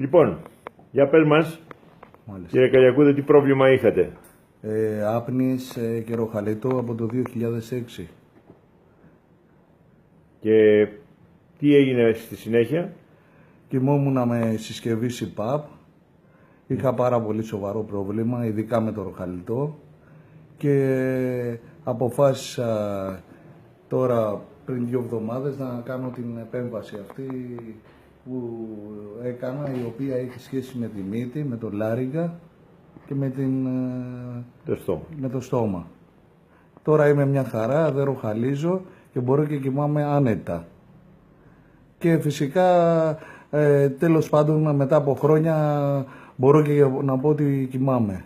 Λοιπόν, για πες μας, Μάλιστα. κύριε Καλιακούδη, τι πρόβλημα είχατε? Άπνης και ροχαλίτο από το 2006. Και τι έγινε στη συνέχεια? Κοιμόμουν με συσκευή CPAP. Είχα πάρα πολύ σοβαρό πρόβλημα, ειδικά με το ροχαλιτό. Και αποφάσισα τώρα πριν 2 εβδομάδες να κάνω την επέμβαση αυτή που έκανα, η οποία έχει σχέση με τη μύτη, με το λάριγγα και με το στόμα. Τώρα είμαι μια χαρά, δεν ροχαλίζω και μπορώ και κοιμάμαι άνετα. Και φυσικά τέλος πάντων μετά από χρόνια μπορώ και να πω ότι κοιμάμαι.